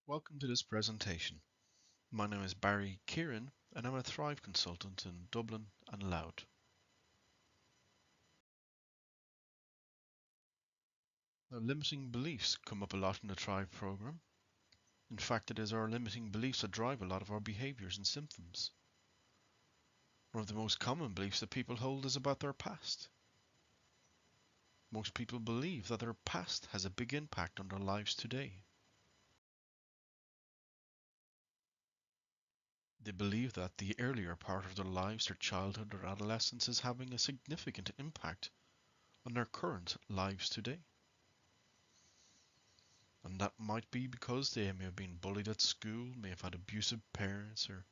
Welcome to this presentation. My name is Barry Kieran and I'm a Thrive consultant in Dublin and Louth. Now, limiting beliefs come up a lot in the Thrive program. In fact, it is our limiting beliefs that drive a lot of our behaviors and symptoms. One of the most common beliefs that people hold is about their past. Most people believe that their past has a big impact on their lives today. They believe that the earlier part of their lives, their childhood or adolescence, is having a significant impact on their current lives today. And that might be because they may have been bullied at school, may have had abusive parents, or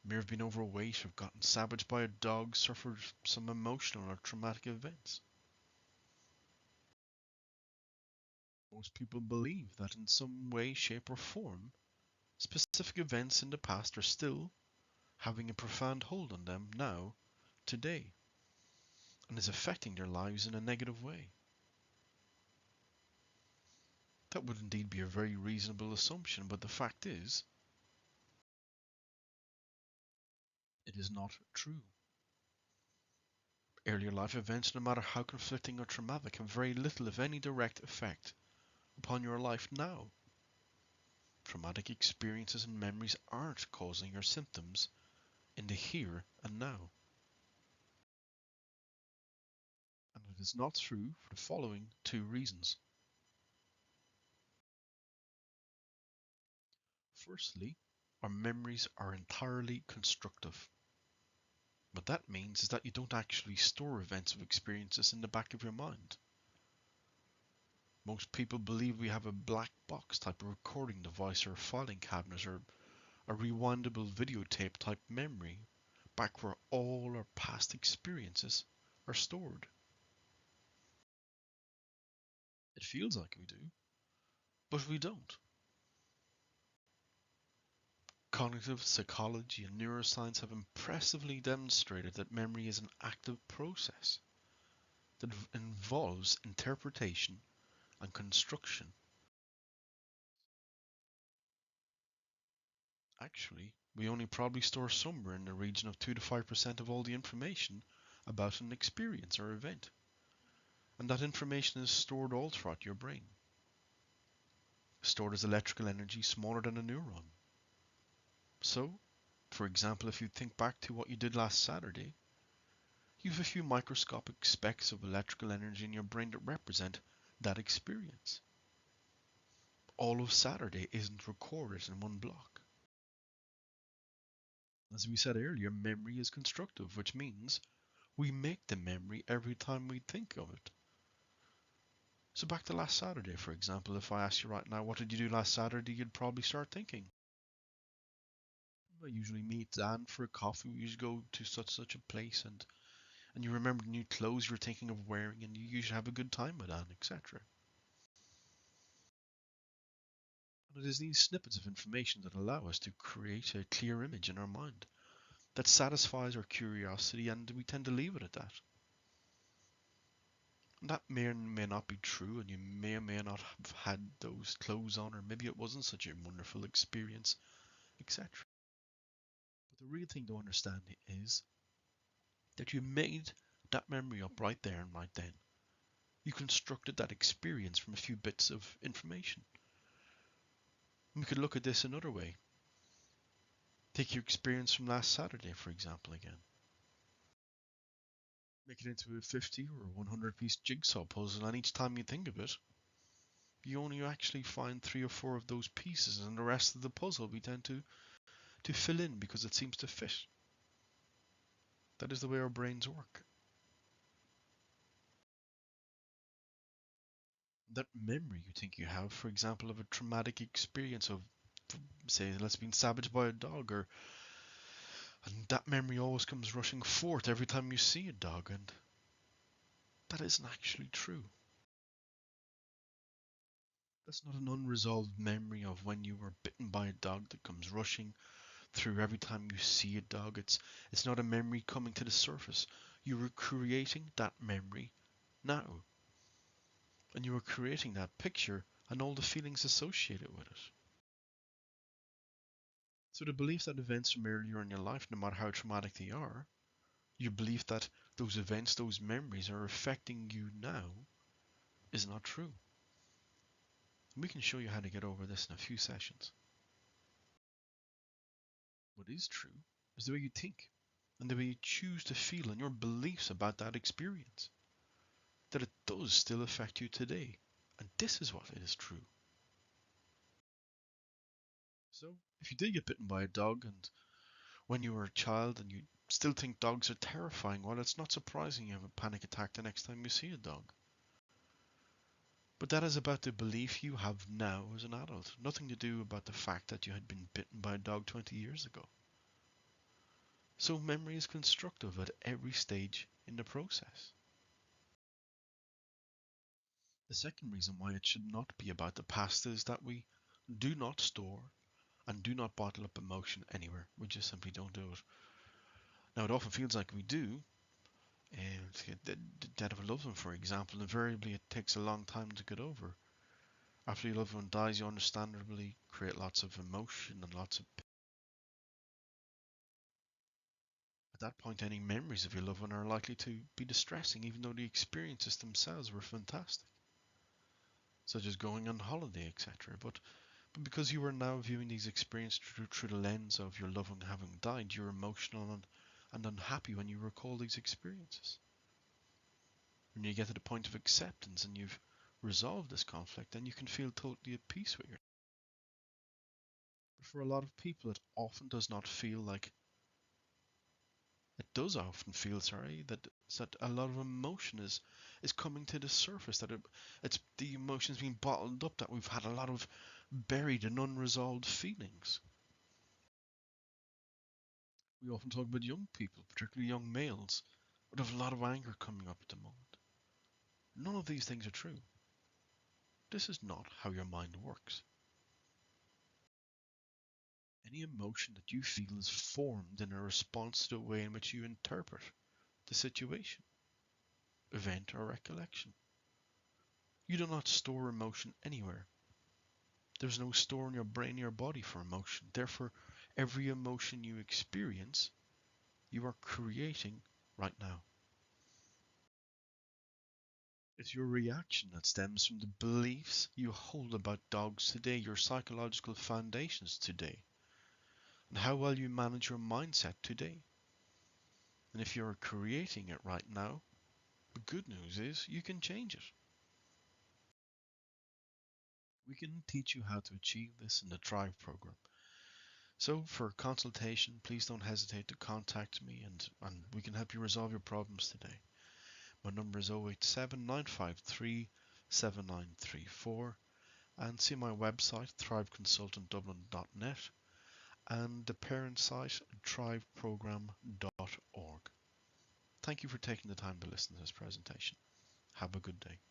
may have been overweight, or gotten savaged by a dog, suffered some emotional or traumatic events. Most people believe that in some way, shape, or form, specific events in the past are still having a profound hold on them now, today, and is affecting their lives in a negative way. That would indeed be a very reasonable assumption, but the fact is, it is not true. Earlier life events, no matter how conflicting or traumatic, have very little, if any, direct effect upon your life now. Traumatic experiences and memories aren't causing your symptoms in the here and now. And it is not true for the following two reasons. Firstly, our memories are entirely constructive. What that means is that you don't actually store events or experiences in the back of your mind. Most people believe we have a black box type of recording device or filing cabinet or a rewindable videotape type memory back where all our past experiences are stored. It feels like we do, but we don't. Cognitive psychology and neuroscience have impressively demonstrated that memory is an active process that involves interpretation and construction. Actually, we only probably store somewhere in the region of 2 to 5% of all the information about an experience or event. And that information is stored all throughout your brain, stored as electrical energy smaller than a neuron. So, for example, if you think back to what you did last Saturday, you have a few microscopic specks of electrical energy in your brain that represent that experience. All of Saturday isn't recorded in one block. As we said earlier, memory is constructive, which means we make the memory every time we think of it. So back to last Saturday, for example, if I ask you right now, what did you do last Saturday, you'd probably start thinking. I usually meet Dan for a coffee. We usually go to such a place, and you remember the new clothes you're thinking of wearing, and you usually have a good time with Dan, etc. And it is these snippets of information that allow us to create a clear image in our mind that satisfies our curiosity, and we tend to leave it at that. And that may or may not be true, and you may or may not have had those clothes on, or maybe it wasn't such a wonderful experience, etc. But the real thing to understand is that you made that memory up right there and right then. You constructed that experience from a few bits of information. We could look at this another way. Take your experience from last Saturday, for example, again. Make it into a 50 or 100 piece jigsaw puzzle, and each time you think of it, you only actually find 3 or 4 of those pieces, and the rest of the puzzle we tend to fill in because it seems to fit. That is the way our brains work. That memory you think you have, for example, of a traumatic experience of, say, let's being savaged by a dog, and that memory always comes rushing forth every time you see a dog, and that isn't actually true. That's not an unresolved memory of when you were bitten by a dog that comes rushing through every time you see a dog. It's not a memory coming to the surface. You were creating that memory now. And you were creating that picture and all the feelings associated with it. So the belief that events from earlier in your life, no matter how traumatic they are, your belief that those events, those memories are affecting you now is not true. And we can show you how to get over this in a few sessions. What is true is the way you think and the way you choose to feel and your beliefs about that experience. That it does still affect you today. And this is what is true. So, if you did get bitten by a dog and when you were a child and you still think dogs are terrifying, well, it's not surprising you have a panic attack the next time you see a dog. But that is about the belief you have now as an adult, nothing to do about the fact that you had been bitten by a dog 20 years ago. So memory is constructive at every stage in the process. The second reason why it should not be about the past is that we do not store and do not bottle up emotion anywhere. We just simply don't do it. Now, it often feels like we do. And the death of a loved one, for example, invariably it takes a long time to get over. After your loved one dies, you understandably create lots of emotion and lots of. At that point, any memories of your loved one are likely to be distressing, even though the experiences themselves were fantastic, such as going on holiday, etc. But because you are now viewing these experiences through the lens of your loved one having died, you're emotional and unhappy when you recall these experiences. When you get to the point of acceptance and you've resolved this conflict, then you can feel totally at peace with yourself. But for a lot of people, it does often feel, sorry, that a lot of emotion is coming to the surface, that it's the emotions being bottled up, that we've had a lot of buried and unresolved feelings. We often talk about young people, particularly young males, would have a lot of anger coming up at the moment. None of these things are true. This is not how your mind works. Any emotion that you feel is formed in a response to the way in which you interpret the situation, event, or recollection. You do not store emotion anywhere. There's no store in your brain or your body for emotion. Therefore, every emotion you experience, you are creating right now. It's your reaction that stems from the beliefs you hold about dogs today, your psychological foundations today, and how well you manage your mindset today. And if you're creating it right now, the good news is you can change it. We can teach you how to achieve this in the Thrive program. So for consultation, please don't hesitate to contact me and we can help you resolve your problems today. My number is 087 953 7934 and see my website thriveconsultantdublin.net and the parent site thriveprogram.org. Thank you for taking the time to listen to this presentation. Have a good day.